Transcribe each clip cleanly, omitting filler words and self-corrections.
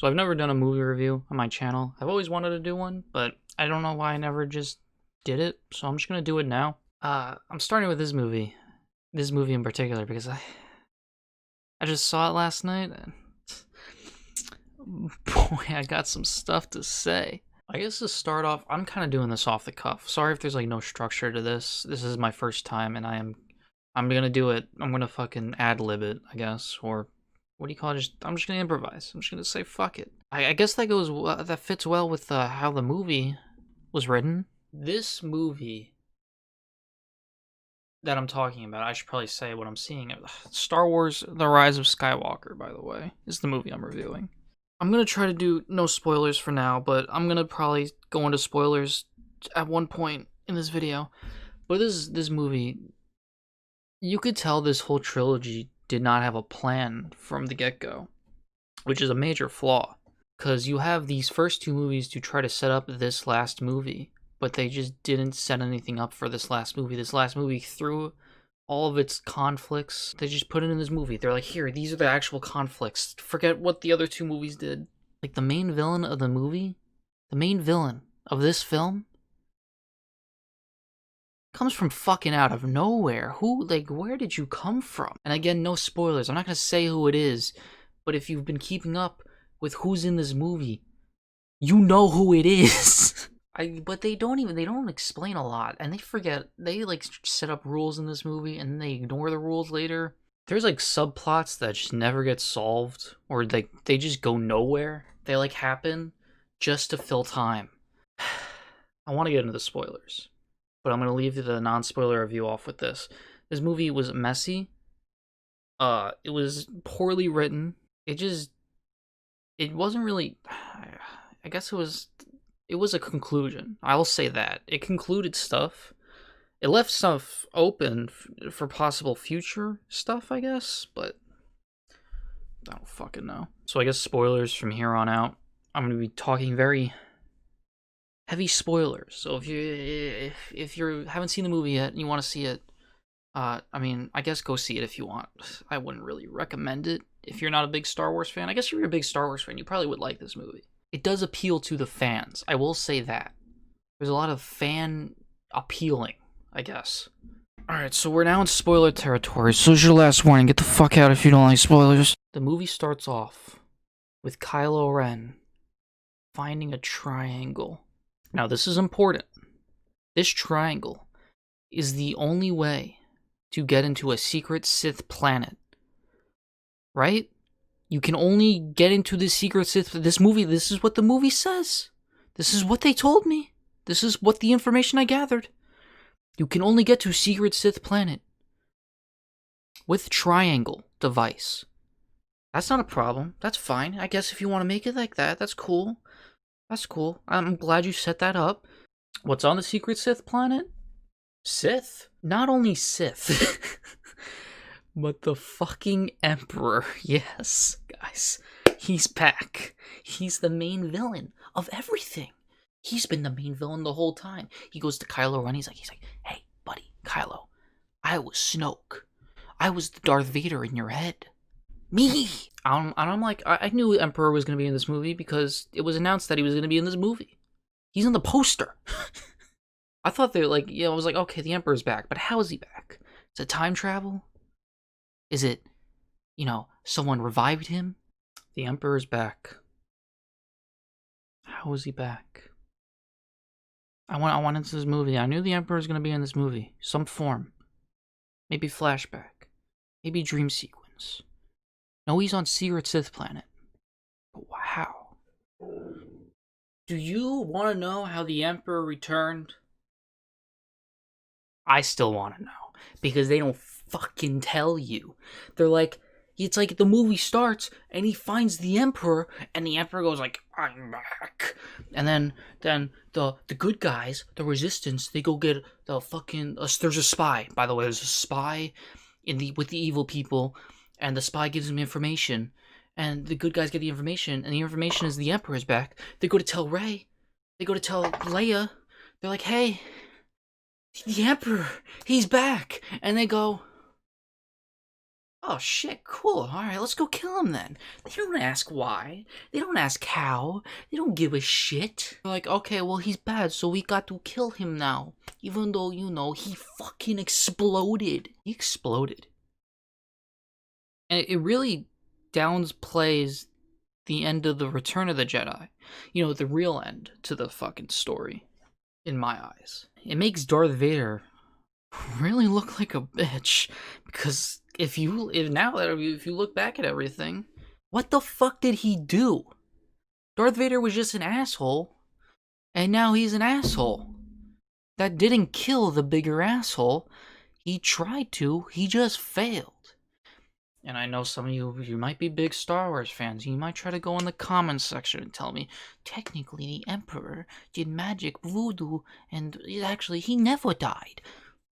So I've never done a movie review on my channel. I've always wanted to do one, but I don't know why I never just did it. So I'm just gonna do it now. I'm starting with this movie in particular, because I just saw it last night, and boy, I got some stuff to say. I guess to start off, I'm kind of doing this off the cuff. Sorry if there's like no structure to this. This is my first time, and I'm gonna do it. I'm gonna fucking ad-lib it, I guess, or what do you call it? I'm just gonna improvise. I'm just gonna say fuck it. I guess that fits well with how the movie was written. This movie that I'm talking about, I should probably say what I'm seeing. Star Wars: The Rise of Skywalker, by the way, is the movie I'm reviewing. I'm gonna try to do no spoilers for now, but I'm gonna probably go into spoilers at one point in this video. But this movie, you could tell this whole trilogy did not have a plan from the get-go, which is a major flaw, because you have these first two movies to try to set up this last movie, but they just didn't set anything up for this last movie. This last movie, through all of its conflicts, they just put it in this movie. They're like, here, these are the actual conflicts. Forget what the other two movies did. Like, the main villain of the movie, the main villain of this film, comes from fucking out of nowhere. Where did you come from? And again, no spoilers. I'm not gonna say who it is, but if you've been keeping up with who's in this movie, you know who it is. But they don't explain a lot, and they like set up rules in this movie, and they ignore the rules later. There's like subplots that just never get solved, or they just go nowhere. They like happen just to fill time. I want to get into the spoilers, but I'm gonna leave the non-spoiler review off with this. This movie was messy. It was poorly written. It wasn't really. I guess it was a conclusion. I'll say that. It concluded stuff. It left stuff open for possible future stuff, I guess, but I don't fucking know. So I guess spoilers from here on out. I'm going to be talking very heavy spoilers. So if you haven't seen the movie yet and you want to see it, I guess go see it if you want. I wouldn't really recommend it if you're not a big Star Wars fan. I guess if you're a big Star Wars fan, you probably would like this movie. It does appeal to the fans. I will say that. There's a lot of fan appealing, I guess. Alright, so we're now in spoiler territory. So here's your last warning. Get the fuck out if you don't like spoilers. The movie starts off with Kylo Ren finding a triangle. Now, this is important. This triangle is the only way to get into a secret Sith planet. Right? You can only get into the secret Sith. This is what the movie says. This is what they told me. This is what the information I gathered. You can only get to secret Sith planet with triangle device. That's not a problem. That's fine. I guess if you want to make it like that, that's cool. That's cool. I'm glad you set that up. What's on the secret Sith planet? Sith. Not only Sith. But the fucking Emperor. Yes, guys. He's back. He's the main villain of everything. He's been the main villain the whole time. He goes to Kylo Ren. He's like, hey, buddy, Kylo, I was Snoke. I was the Darth Vader in your head. Me. And I'm like, I knew Emperor was going to be in this movie because it was announced that he was going to be in this movie. He's on the poster. I thought I was like, okay, the Emperor's back. But how is he back? Is it time travel? Is it, someone revived him? The Emperor's back. How is he back? I went into this movie. I knew the Emperor was going to be in this movie. Some form. Maybe flashback. Maybe dream sequence. No, he's on Secret Sith planet. But wow. Do you want to know how the Emperor returned? I still want to know. Because they don't fucking tell you. They're like, it's like the movie starts and he finds the Emperor and the Emperor goes like, I'm back. And then the good guys, the Resistance, they go get the fucking there's a spy. By the way, there's a spy with the evil people, and the spy gives them information, and the good guys get the information, and the information is the Emperor's back. They go to tell Rey. They go to tell Leia. They're like, hey, the Emperor, he's back. And they go, Oh shit, cool. Alright, let's go kill him then. They don't ask why. They don't ask how. They don't give a shit. They're like, okay, well, he's bad, so we got to kill him now. Even though, you know, he fucking exploded. He exploded. And it really downplays the end of the Return of the Jedi. You know, the real end to the fucking story, in my eyes. It makes Darth Vader really look like a bitch, because if you look back at everything, what the fuck did he do? Darth Vader was just an asshole, and now he's an asshole. That didn't kill the bigger asshole. He tried to, he just failed. And I know some of you might be big Star Wars fans. You might try to go in the comments section and tell me, technically the Emperor did magic, voodoo, and actually he never died.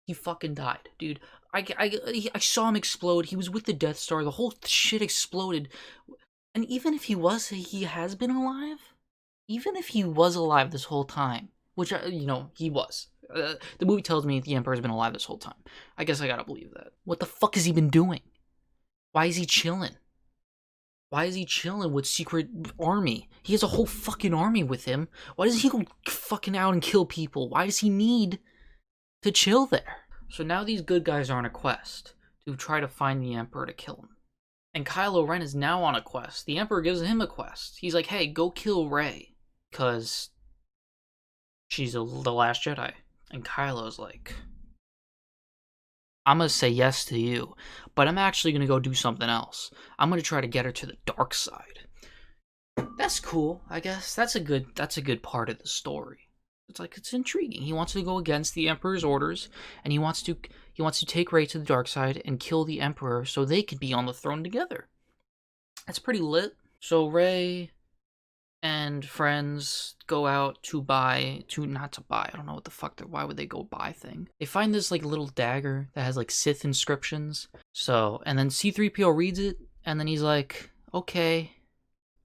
He fucking died, dude. I saw him explode. He was with the Death Star. The whole shit exploded. And even if he has been alive. Even if he was alive this whole time, which, you know, he was. The movie tells me the Emperor's been alive this whole time. I guess I gotta believe that. What the fuck has he been doing? Why is he chilling? Why is he chilling with Secret Army? He has a whole fucking army with him. Why does he go fucking out and kill people? Why does he need to chill there? So now these good guys are on a quest to try to find the Emperor to kill him. And Kylo Ren is now on a quest. The Emperor gives him a quest. He's like, hey, go kill Rey, because she's the last Jedi. And Kylo's like, I'm gonna say yes to you, but I'm actually gonna go do something else. I'm gonna try to get her to the dark side. That's cool, I guess. That's a good part of the story. It's like, it's intriguing. He wants to go against the Emperor's orders, and he wants to take Rey to the dark side and kill the Emperor so they can be on the throne together. That's pretty lit. So Rey and friends go out to buy, I don't know what the fuck, why would they go buy thing? They find this like little dagger that has like Sith inscriptions. So, and then C-3PO reads it, and then he's like, okay,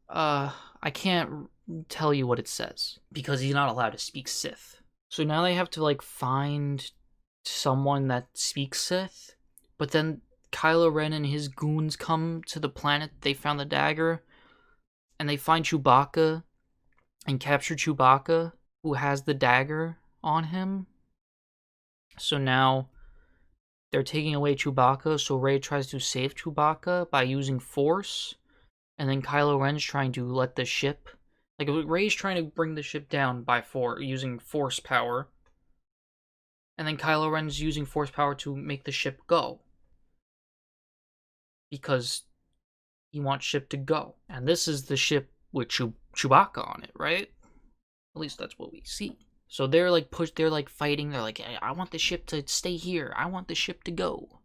I can't tell you what it says, because he's not allowed to speak Sith. So now they have to like find someone that speaks Sith, but then Kylo Ren and his goons come to the planet they found the dagger, and they find Chewbacca and capture Chewbacca, who has the dagger on him. So now they're taking away Chewbacca, so Rey tries to save Chewbacca by using Force, and then Kylo Ren's trying to let the ship, like, Rey's trying to bring the ship down by using Force power, and then Kylo Ren's using Force power to make the ship go, because he wants ship to go. And this is the ship with Chewbacca on it, right? At least that's what we see. So they're like fighting. They're like, hey, I want the ship to stay here. I want the ship to go.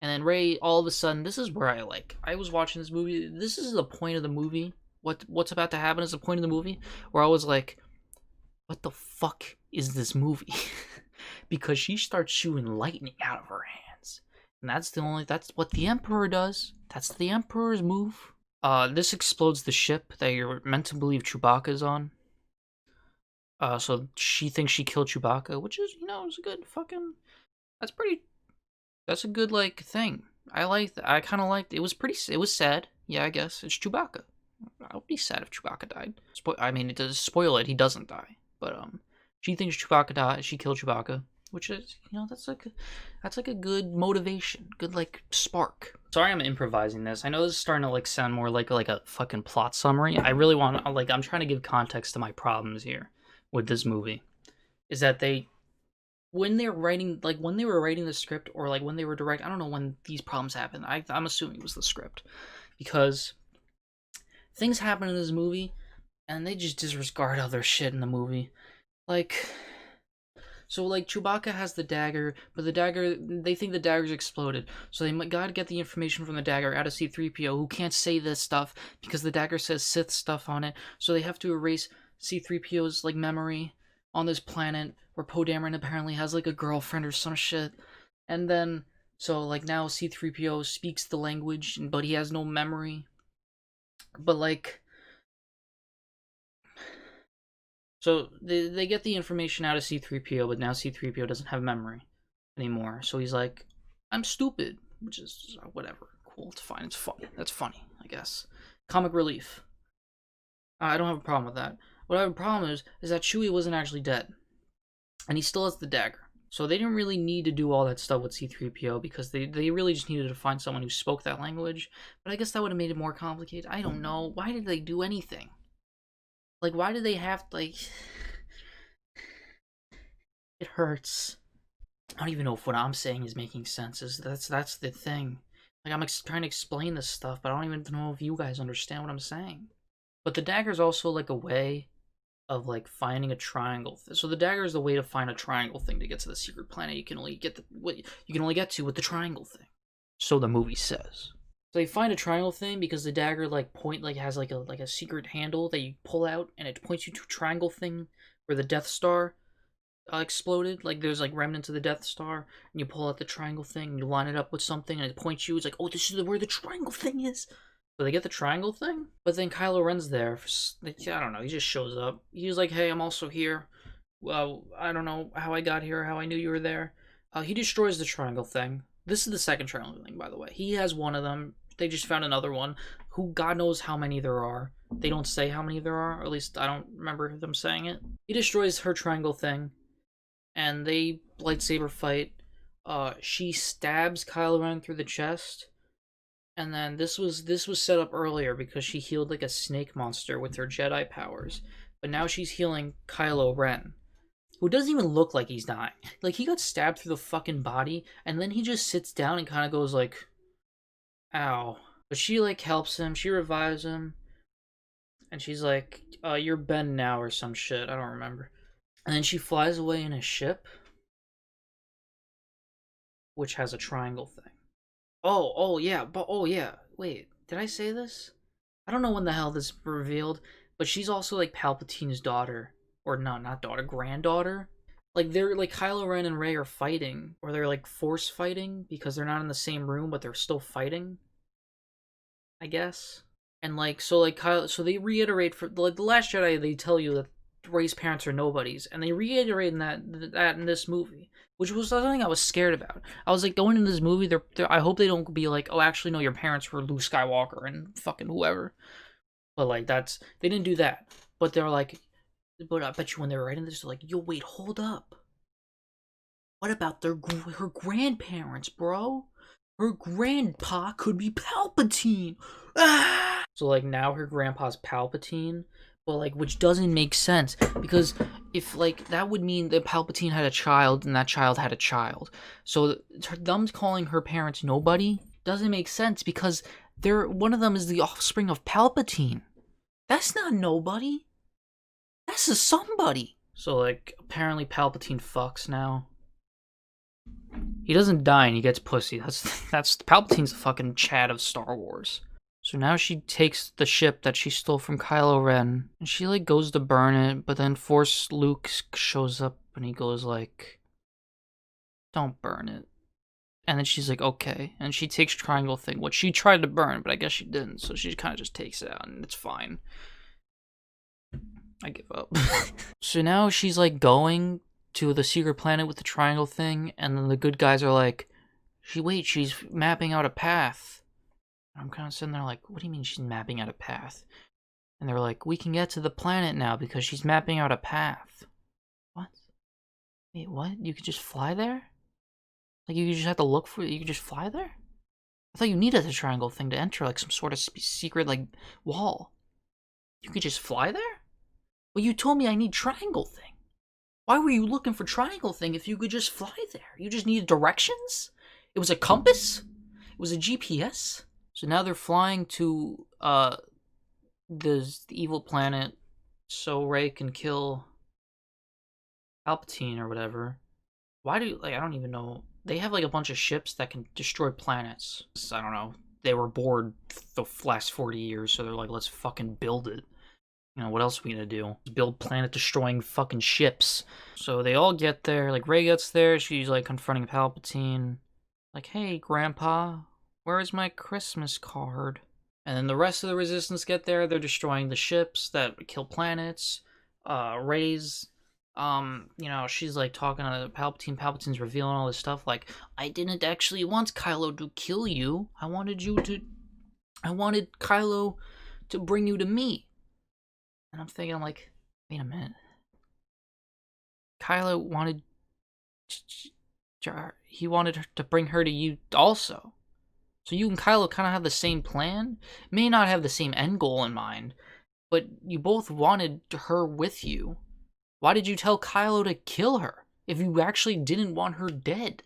And then Rey, all of a sudden, this is where I was watching this movie. This is the point of the movie. What's about to happen is the point of the movie where I was like, what the fuck is this movie? Because she starts shooting lightning out of her hands. And that's what the Emperor does. That's the Emperor's move. This explodes the ship that you're meant to believe Chewbacca's on. So she thinks she killed Chewbacca, which is, it's a good fucking, that's a good, like, thing. I kind of liked, it was sad. Yeah, I guess. It's Chewbacca. I would be sad if Chewbacca died. It does spoil it, he doesn't die. But, she thinks Chewbacca died, she killed Chewbacca. Which is, that's like a good motivation, good like spark. Sorry, I'm improvising this. I know this is starting to like sound more like a fucking plot summary. I really want to, I'm trying to give context to my problems here with this movie. Is that when they were writing the script, or like when they were directing, I don't know when these problems happened. I'm assuming it was the script, because things happen in this movie and they just disregard other shit in the movie, So, Chewbacca has the dagger, but they think the dagger's exploded. So they gotta get the information from the dagger out of C-3PO, who can't say this stuff because the dagger says Sith stuff on it. So they have to erase C-3PO's, memory on this planet where Poe Dameron apparently has, a girlfriend or some shit. And then, so, now C-3PO speaks the language, but he has no memory. But, so they get the information out of C-3PO, but now C-3PO doesn't have memory anymore. So he's like, I'm stupid, which is whatever, cool. It's fine. It's funny. That's funny, I guess. Comic relief. I don't have a problem with that. What I have a problem is that Chewie wasn't actually dead. And he still has the dagger. So they didn't really need to do all that stuff with C-3PO because they really just needed to find someone who spoke that language. But I guess that would have made it more complicated. I don't know. Why did they do anything? Like, why did they have, like... It hurts. I don't even know if what I'm saying is making sense. That's the thing. Like, I'm trying to explain this stuff, but I don't even know if you guys understand what I'm saying. But the dagger's also, like, a way of, like, finding a triangle. So the dagger is the way to find a triangle thing to get to the secret planet. You can only get what you can only get to with the triangle thing. So the movie says. So they find a triangle thing because the dagger has like a secret handle that you pull out and it points you to a triangle thing where the Death Star exploded. Like there's like remnants of the Death Star, and you pull out the triangle thing and you line it up with something and it points you. It's like, oh, this is where the triangle thing is. So they get the triangle thing, but then Kylo Ren's there. I don't know. He just shows up. He's like, hey, I'm also here. Well, I don't know how I got here, how I knew you were there. He destroys the triangle thing. This is the second triangle thing, by the way. He has one of them. They just found another one. Who God knows how many there are. They don't say how many there are, or at least I don't remember them saying it. He destroys her triangle thing, and they lightsaber fight. She stabs Kylo Ren through the chest. And then this was set up earlier because she healed like a snake monster with her Jedi powers. But now she's healing Kylo Ren, who doesn't even look like he's dying. Like, he got stabbed through the fucking body, and then he just sits down and kind of goes like, ow. But she like helps him, she revives him, and she's like, you're Ben now or some shit, I don't remember. And then she flies away in a ship, which has a triangle thing. Oh yeah, wait, did I say this? I don't know when the hell this revealed, but she's also like Palpatine's daughter. Or no, not daughter, granddaughter. Like they're like Kylo Ren and Rey are fighting, or they're like force fighting because they're not in the same room, but they're still fighting. I guess. And like so they reiterate for like the Last Jedi, they tell you that Rey's parents are nobodies, and they reiterate that in this movie, which was something I was scared about. I was like, going into this movie, I hope they don't be like, oh, actually, no, your parents were Luke Skywalker and fucking whoever. But like they didn't do that. But they're like, but I bet you when they were writing this, they're like, yo, wait, hold up. What about her grandparents, bro? Her grandpa could be Palpatine. Ah! So like now her grandpa's Palpatine. But like, which doesn't make sense, because if like that would mean that Palpatine had a child and that child had a child. So them calling her parents nobody doesn't make sense because one of them is the offspring of Palpatine. That's not nobody. That's a somebody. So like apparently Palpatine fucks now. He doesn't die and he gets pussy. That's Palpatine's the fucking Chad of Star Wars. So now she takes the ship that she stole from Kylo Ren, and she, like, goes to burn it, but then Force Luke shows up, and he goes, like, don't burn it. And then she's like, okay. And she takes triangle thing, which she tried to burn, but I guess she didn't, so she kind of just takes it out, and it's fine. I give up. So now she's, like, going to the secret planet with the triangle thing, and then the good guys are like, she's mapping out a path. I'm kind of sitting there like, what do you mean she's mapping out a path? And they're like, we can get to the planet now because she's mapping out a path. What? Wait, what? You could just fly there? Like, you just have to look for it? You could just fly there? I thought you needed a triangle thing to enter, like, some sort of secret, like, wall. You could just fly there? Well, you told me I need triangle thing. Why were you looking for triangle thing if you could just fly there? You just needed directions? It was a compass? It was a GPS? So now they're flying to the evil planet so Rey can kill Palpatine or whatever. Why do, like, I don't even know. They have like a bunch of ships that can destroy planets. I don't know. They were bored the last 40 years, so they're like, let's fucking build it. You know, what else are we gonna do? Build planet-destroying fucking ships. So they all get there. Like, Rey gets there. She's like confronting Palpatine. Like, hey, Grandpa. Where's my Christmas card? And then the rest of the Resistance get there. They're destroying the ships that kill planets. Rey's she's like talking to Palpatine. Palpatine's revealing all this stuff. Like, I didn't actually want Kylo to kill you. I wanted Kylo to bring you to me. And I'm thinking, I'm like, wait a minute. Kylo wanted, he wanted her to bring her to you also. So you and Kylo kind of have the same plan. May not have the same end goal in mind, but you both wanted her with you. Why did you tell Kylo to kill her if you actually didn't want her dead?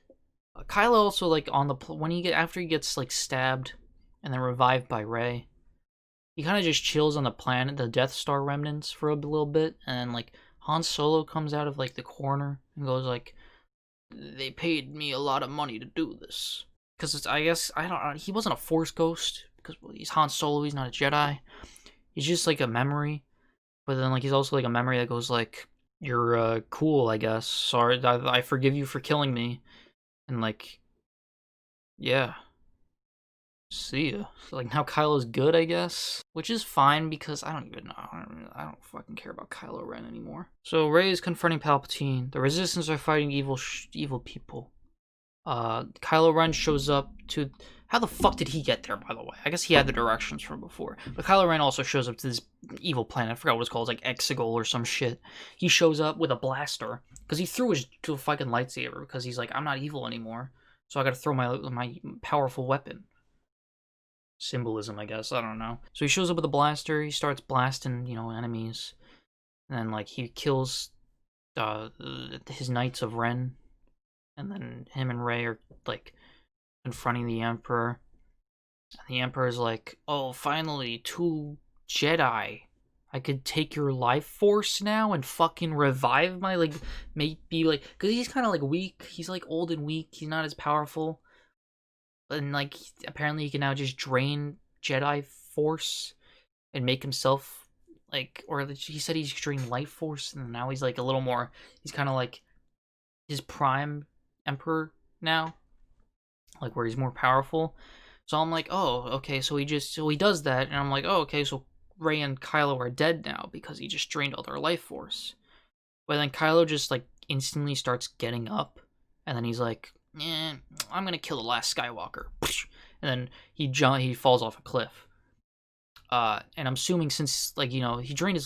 Kylo also, like, on the after he gets like stabbed and then revived by Rey, he kind of just chills on the planet, the Death Star remnants, for a little bit, and then like Han Solo comes out of like the corner and goes like, "They paid me a lot of money to do this." Because I guess, I don't know, he wasn't a Force ghost, because he's Han Solo, he's not a Jedi. He's just like a memory. But then like he's also like a memory that goes like, "You're cool, I guess. Sorry, I forgive you for killing me." And like, yeah. See ya. So, like, now Kylo's good, I guess, which is fine because I don't even know. I don't fucking care about Kylo Ren anymore. So Rey is confronting Palpatine. The Resistance are fighting evil people. Kylo Ren shows up to. How the fuck did he get there, by the way? I guess he had the directions from before. But Kylo Ren also shows up to this evil planet. I forgot what it's called. It's like Exegol or some shit. He shows up with a blaster because he threw his fucking lightsaber because he's like, I'm not evil anymore, so I gotta throw my powerful weapon. Symbolism, I guess. I don't know. So he shows up with a blaster. He starts blasting, enemies. And then, like, he kills his Knights of Ren. And then him and Rey are, like, confronting the Emperor. And the Emperor's like, "Oh, finally, 2 Jedi. I could take your life force now and fucking revive my, like, maybe, like," because he's kind of, like, weak. He's, like, old and weak. He's not as powerful. And, like, apparently he can now just drain Jedi Force and make himself, like, or he said he's drained Light Force, and now he's, like, a little more, he's kind of, like, his prime Emperor now, like, where he's more powerful. So I'm like, oh, okay, so he does that, and I'm like, oh, okay, so Rey and Kylo are dead now because he just drained all their Life Force. But then Kylo just, like, instantly starts getting up, and then he's like, I'm gonna kill the last Skywalker. And then he falls off a cliff. And I'm assuming since, like, he drained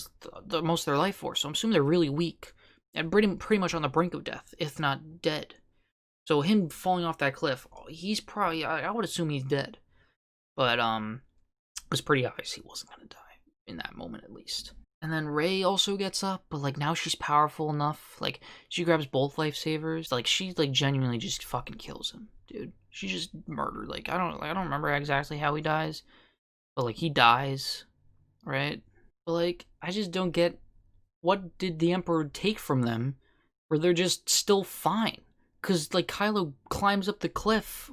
most of their life force, so I'm assuming they're really weak and pretty much on the brink of death, if not dead. So him falling off that cliff, he's probably, I would assume he's dead. But it was pretty obvious he wasn't gonna die in that moment, at least. And then Rey also gets up, but, like, now she's powerful enough. Like, she grabs both lifesavers. Like, she, like, genuinely just fucking kills him, dude. She just murdered. Like, I don't remember exactly how he dies, but, like, he dies, right? But, like, I just don't get, what did the Emperor take from them where they're just still fine? Because, like, Kylo climbs up the cliff.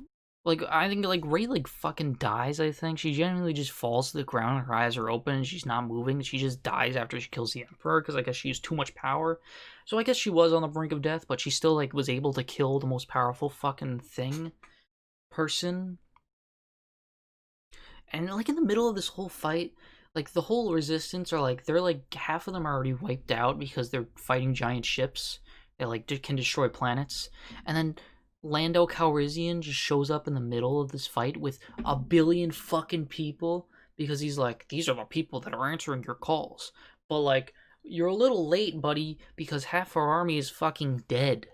Like, I think, like, Rey, like, fucking dies, I think. She genuinely just falls to the ground, her eyes are open, and she's not moving. She just dies after she kills the Emperor, because I guess she used too much power. So I guess she was on the brink of death, but she still, like, was able to kill the most powerful fucking person. And, like, in the middle of this whole fight, like, the whole Resistance are, like, they're, like, half of them are already wiped out because they're fighting giant ships that, like, can destroy planets. And then Lando Calrissian just shows up in the middle of this fight with 1 billion fucking people because he's like, these are the people that are answering your calls. But, like, you're a little late, buddy, because half our army is fucking dead.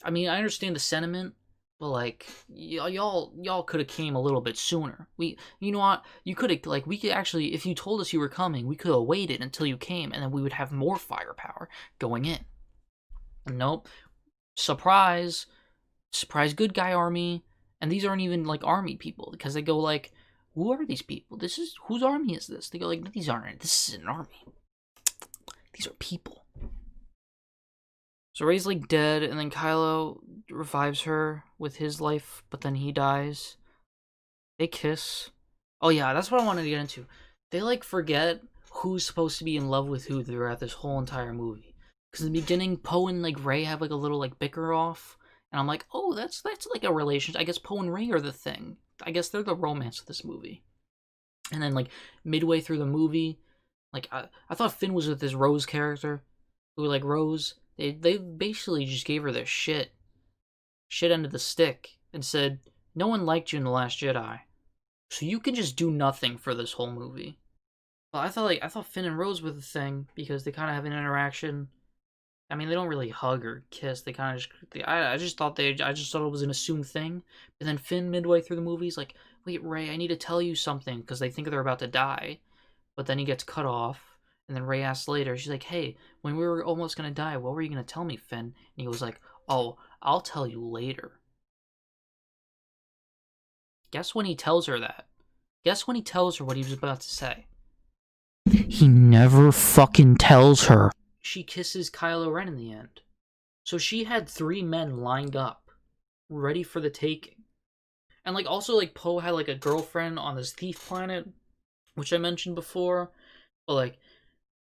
I mean, I understand the sentiment, but, like, y'all could have came a little bit sooner. You know what? You could have, like, we could actually, if you told us you were coming, we could have waited until you came, and then we would have more firepower going in. Nope. Surprise good guy army, and these aren't even, like, army people, because they go like, who are these people? Whose army is this? They go like, this is an army. These are people. So Rey's, like, dead, and then Kylo revives her with his life, but then he dies. They kiss. Oh yeah, that's what I wanted to get into. They, like, forget who's supposed to be in love with who throughout this whole entire movie. Because in the beginning, Poe and, like, Rey have, like, a little, like, bicker off. And I'm like, oh, that's like a relationship. I guess Poe and Rey are the thing. I guess they're the romance of this movie. And then, like, midway through the movie, like, I thought Finn was with this Rose character. Who, like, Rose, They basically just gave her their shit end of the stick and said, no one liked you in The Last Jedi, so you can just do nothing for this whole movie. Well, I thought Finn and Rose were the thing because they kind of have an interaction. I mean, they don't really hug or kiss. They kind of just. I just thought it was an assumed thing. But then Finn, midway through the movie, is like, "Wait, Rey, I need to tell you something," because they think they're about to die. But then he gets cut off, and then Rey asks later. She's like, "Hey, when we were almost gonna die, what were you gonna tell me, Finn?" And he was like, "Oh, I'll tell you later." Guess when he tells her that? Guess when he tells her what he was about to say? He never fucking tells her. She kisses Kylo Ren in the end. So she had 3 men lined up, ready for the taking. And like also like Poe had like a girlfriend on this thief planet, which I mentioned before. But like,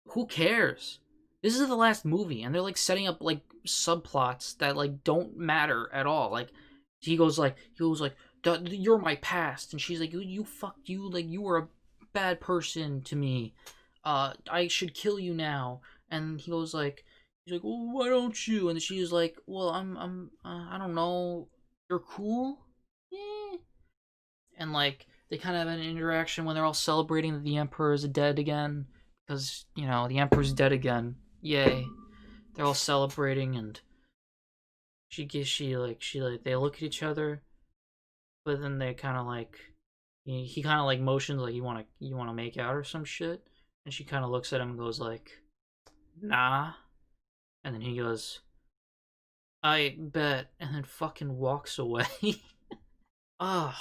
who cares? This is the last movie, and they're like setting up like subplots that like don't matter at all. Like he goes like you're my past, and she's like, you fucked you, like you were a bad person to me. I should kill you now. And he goes like, he's like, well, why don't you? And she was like, well, I don't know, you're cool. Eh. And like they kind of have an interaction when they're all celebrating that the Emperor is dead again, because you know the Emperor's dead again. Yay! They're all celebrating, and she they look at each other, but then they kind of like he kind of like motions like you want to make out or some shit, and she kind of looks at him and goes like, nah, and then he goes, I bet, and then fucking walks away. Ugh.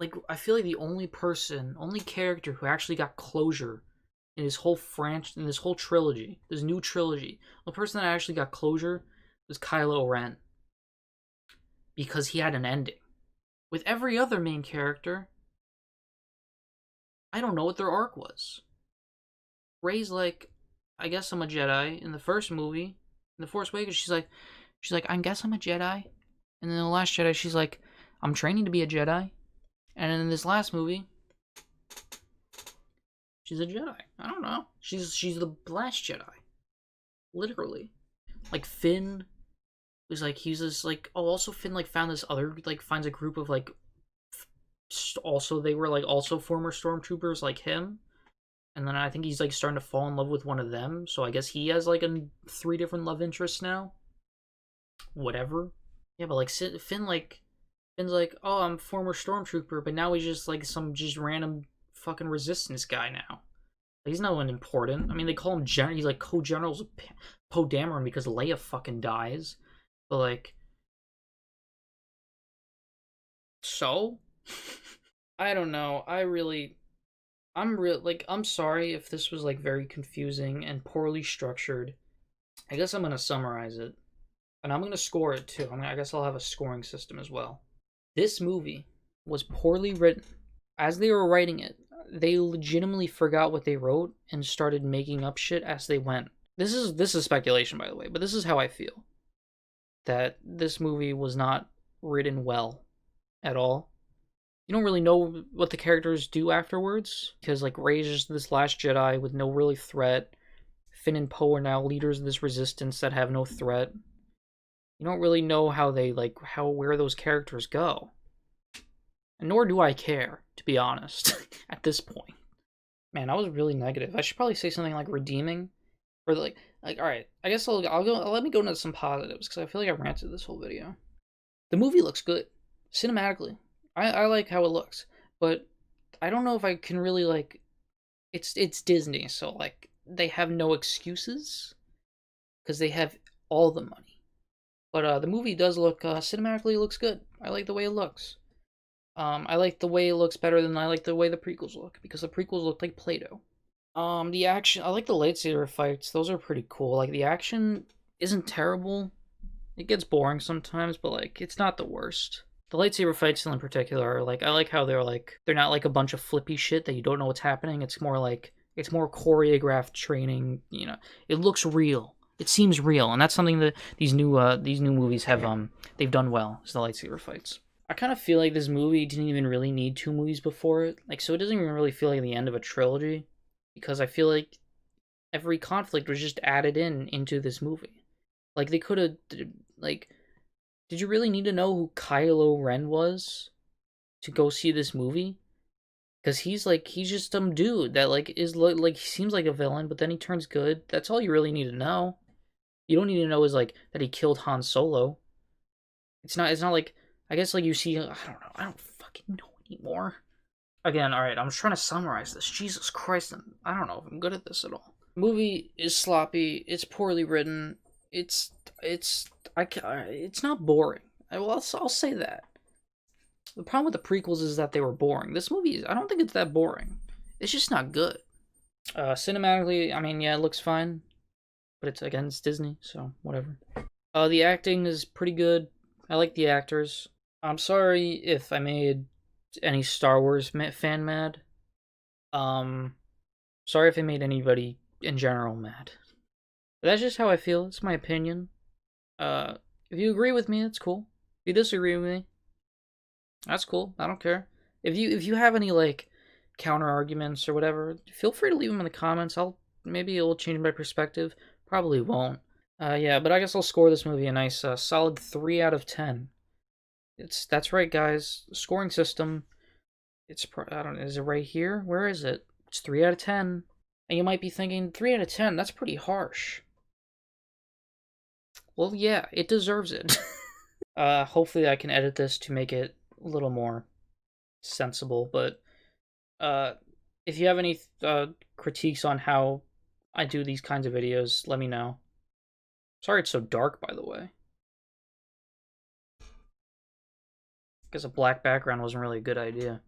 Like, I feel like the only character who actually got closure in this whole trilogy, this new trilogy, the person that actually got closure was Kylo Ren. Because he had an ending. With every other main character, I don't know what their arc was. Rey's like, I guess I'm a Jedi. In the first movie, in The Force Awakens, she's like, I guess I'm a Jedi. And then in The Last Jedi, she's like, I'm training to be a Jedi. And in this last movie, she's a Jedi. I don't know. She's the last Jedi. Literally. Like Finn was like, he's this like, oh, also Finn like found this other, like finds a group of like, also they were like also former stormtroopers like him. And then I think he's like starting to fall in love with one of them. So I guess he has like 3 different love interests now. Whatever. Yeah, but like Finn's like, oh, I'm a former stormtrooper, but now he's just like some just random fucking resistance guy now. He's no one important. I mean, they call him general. He's like co-generals with Poe Dameron because Leia fucking dies. But like, so I don't know. I'm sorry if this was like very confusing and poorly structured. I guess I'm gonna summarize it, and I'm gonna score it too. I guess I'll have a scoring system as well. This movie was poorly written. As they were writing it, they legitimately forgot what they wrote and started making up shit as they went. This is speculation, by the way, but this is how I feel. That this movie was not written well at all. You don't really know what the characters do afterwards, because like Rey's just this last Jedi with no really threat. Finn and Poe are now leaders of this resistance that have no threat. You don't really know where those characters go. And nor do I care, to be honest, at this point. Man, I was really negative. I should probably say something like redeeming. Or like alright, I guess I'll go, let me go into some positives, because I feel like I ranted this whole video. The movie looks good. Cinematically. I like how it looks. But I don't know if I can really like, it's Disney, so like, they have no excuses. Because they have all the money. But the movie does look, cinematically it looks good. I like the way it looks. I like the way it looks better than I like the way the prequels look, because the prequels look like Play-Doh. The action, I like the lightsaber fights. Those are pretty cool. Like, the action isn't terrible. It gets boring sometimes, but like, it's not the worst. The lightsaber fights in particular, like, I like how they're not like a bunch of flippy shit that you don't know what's happening. It's more choreographed training, you know. It looks real. It seems real, and that's something that these new movies have they've done well, is the lightsaber fights. I kind of feel like this movie didn't even really need 2 movies before it, like, so it doesn't even really feel like the end of a trilogy, because I feel like Every conflict was just added into this movie. Like, they could have, like, did you really need to know who Kylo Ren was to go see this movie? Because he's just some dude that, like, is, like, he seems like a villain, but then he turns good. That's all you really need to know. You don't need to know is, like, that he killed Han Solo. It's not like, I guess, like, you see, I don't know, I don't fucking know anymore. Again, alright, I'm just trying to summarize this. Jesus Christ, I don't know if I'm good at this at all. The movie is sloppy, it's poorly written, it's not boring. I'll say that. The problem with the prequels is that they were boring. This movie, I don't think it's that boring. It's just not good. Cinematically, I mean, yeah, it looks fine. But it's Disney, so whatever. The acting is pretty good. I like the actors. I'm sorry if I made any Star Wars fan mad. Sorry if I made anybody in general mad. But that's just how I feel. It's my opinion. If you agree with me, that's cool. If you disagree with me, that's cool. I don't care. If you have any like counter arguments or whatever, feel free to leave them in the comments. Maybe it'll change my perspective. Probably won't. Yeah, but I guess I'll score this movie a nice solid 3 out of 10. That's right, guys. The scoring system. I don't know. Is it right here? Where is it? It's 3 out of 10. And you might be thinking 3 out of 10. That's pretty harsh. Well, yeah, it deserves it. Hopefully I can edit this to make it a little more sensible. But if you have any critiques on how I do these kinds of videos, let me know. Sorry it's so dark, by the way. Because a black background wasn't really a good idea.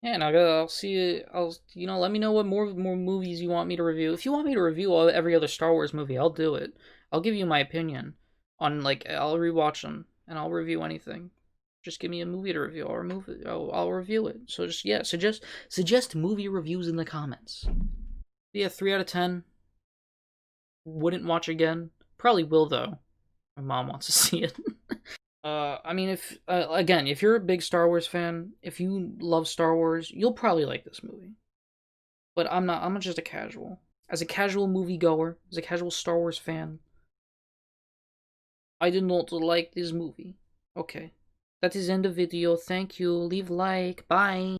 Yeah, and I'll see you. Let me know what more movies you want me to review. If you want me to review every other Star Wars movie, I'll do it. I'll give you my opinion on, like, I'll rewatch them and I'll review anything. Just give me a movie to review. I'll review it. So just, yeah, suggest movie reviews in the comments. Yeah, 3 out of 10. Wouldn't watch again. Probably will, though. My mom wants to see it. I mean, if you're a big Star Wars fan, if you love Star Wars, you'll probably like this movie. But I'm not. I'm just a casual. As a casual moviegoer, as a casual Star Wars fan, I did not like this movie. Okay. That is end of video. Thank you. Leave like. Bye.